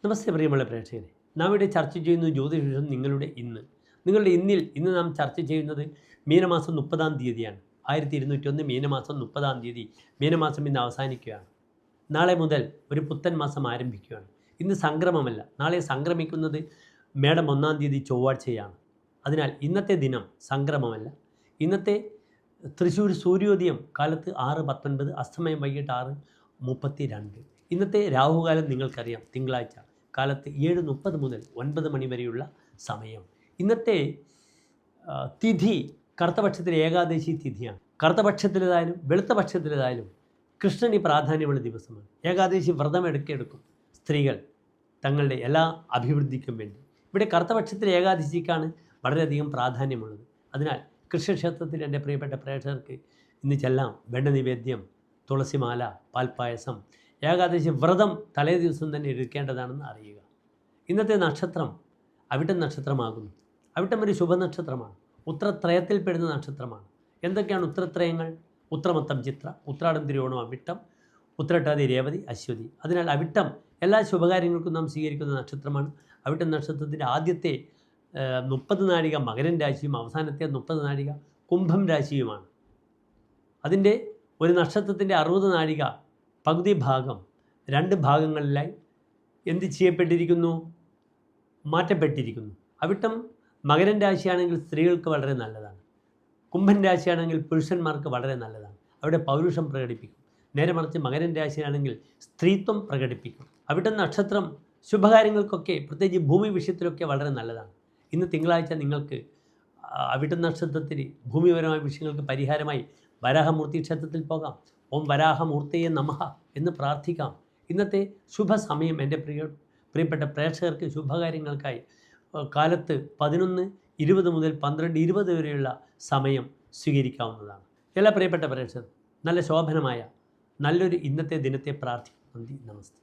നമസ്തേ പ്രിയമുള്ള പ്രേക്ഷകരെ, നാം ഇവിടെ ചർച്ച ചെയ്യുന്ന ജ്യോതിഷം നിങ്ങളുടെ ഇന്ന് നാം ചർച്ച ചെയ്യുന്നത് മീനമാസം 30-ാം തീയതിയാണ്. 1201 മീനമാസം 30-ാം തീയതി. മീനമാസം ഇന്ന് അവസാനിക്കുകയാണ്. നാളെ മുതൽ ഒരു പുത്തൻ മാസം ആരംഭിക്കുകയാണ്. ഇന്ന് സംക്രമമല്ല, നാളെ സംക്രമിക്കുന്നത് മേടം 1-ാം തീയതി ചൊവ്വാഴ്ചയാണ്. അതിനാൽ ഇന്നത്തെ ദിനം സംക്രമമല്ല. ഇന്നത്തെ തൃശ്ശൂർ സൂര്യോദയം കാലത്ത് 6:19, അസ്തമയം വൈകിട്ട് 6:32. ഇന്നത്തെ രാഹുകാലം നിങ്ങൾക്കറിയാം, തിങ്കളാഴ്ച കാലത്ത് 7:30 മുതൽ 9 മണി വരെയുള്ള സമയം. ഇന്നത്തെ തിഥി കറുത്തപക്ഷത്തിലെ ഏകാദശി തിഥിയാണ്. കറുത്തപക്ഷത്തിലേതായാലും വെളുത്ത പക്ഷത്തിലേതായാലും കൃഷ്ണന് പ്രാധാന്യമുള്ള ദിവസമാണ്. ഏകാദശി വ്രതം എടുക്കും സ്ത്രീകൾ തങ്ങളുടെ എല്ലാ അഭിവൃദ്ധിക്കും വേണ്ടി. ഇവിടെ കറുത്തപക്ഷത്തിലെ ഏകാദശിക്കാണ് വളരെയധികം പ്രാധാന്യമുള്ളത്. അതിനാൽ കൃഷ്ണക്ഷേത്രത്തിൽ എൻ്റെ പ്രിയപ്പെട്ട പ്രേക്ഷകർക്ക് ഇന്ന് ചെല്ലാം. വെണ്ണ നിവേദ്യം, തുളസിമാല, പാൽപ്പായസം. ഏകാദശി വ്രതം തലേ ദിവസം തന്നെ എടുക്കേണ്ടതാണെന്ന് അറിയുക. ഇന്നത്തെ നക്ഷത്രം അവിട്ടം നക്ഷത്രമാകുന്നു. അവിട്ടം ഒരു ശുഭനക്ഷത്രമാണ്. ഉത്രത്രയത്തിൽപ്പെടുന്ന നക്ഷത്രമാണ്. എന്തൊക്കെയാണ് ഉത്രത്രയങ്ങൾ? ഉത്രമത്തം ചിത്ര, ഉത്രാടം തിരുവോണം അവിട്ടം, ഉത്രട്ടാതി രേവതി അശ്വതി. അതിനാൽ അവിട്ടം എല്ലാ ശുഭകാര്യങ്ങൾക്കും നാം സ്വീകരിക്കുന്ന നക്ഷത്രമാണ്. അവിട്ടം നക്ഷത്രത്തിൻ്റെ ആദ്യത്തെ 30 നാഴിക മകരൻ രാശിയും അവസാനത്തെ 30 നാഴിക കുംഭം രാശിയുമാണ്. അതിൻ്റെ ഒരു നക്ഷത്രത്തിൻ്റെ 60 നാഴിക പകുതി ഭാഗം 2 ഭാഗങ്ങളിലായി എന്ത് ചെയ്യപ്പെട്ടിരിക്കുന്നു? മാറ്റപ്പെട്ടിരിക്കുന്നു. അവിട്ടം മകരൻ രാശിയാണെങ്കിൽ സ്ത്രീകൾക്ക് വളരെ നല്ലതാണ്. കുംഭൻ രാശിയാണെങ്കിൽ പുരുഷന്മാർക്ക് വളരെ നല്ലതാണ്. അവിടെ പൗരുഷം പ്രകടിപ്പിക്കും. നേരെ മറിച്ച് മകരൻ രാശിയാണെങ്കിൽ സ്ത്രീത്വം പ്രകടിപ്പിക്കും. അവിട്ടം നക്ഷത്രം ശുഭകാര്യങ്ങൾക്കൊക്കെ, പ്രത്യേകിച്ച് ഭൂമി വിഷയത്തിലൊക്കെ വളരെ നല്ലതാണ്. ഇന്ന് തിങ്കളാഴ്ച നിങ്ങൾക്ക് അവിട്ടം നക്ഷത്രത്തിൽ ഭൂമിപരമായ വിഷയങ്ങൾക്ക് പരിഹാരമായി വരാഹമൂർത്തി ക്ഷേത്രത്തിൽ പോകാം. ഓം വരാഹമൂർത്തിയെ നമഃ എന്ന് പ്രാർത്ഥിക്കാം. ഇന്നത്തെ ശുഭസമയം എൻ്റെ പ്രിയപ്പെട്ട പ്രേക്ഷകർക്ക് ശുഭകാര്യങ്ങൾക്കായി കാലത്ത് 11:20 മുതൽ 12:20 വരെയുള്ള സമയം സ്വീകരിക്കാവുന്നതാണ്. എല്ലാ പ്രിയപ്പെട്ട പ്രേക്ഷകർ നല്ല ശോഭനമായ നല്ലൊരു ഇന്നത്തെ ദിനത്തെ പ്രാർത്ഥിക്കും. നന്ദി, നമസ്തേ.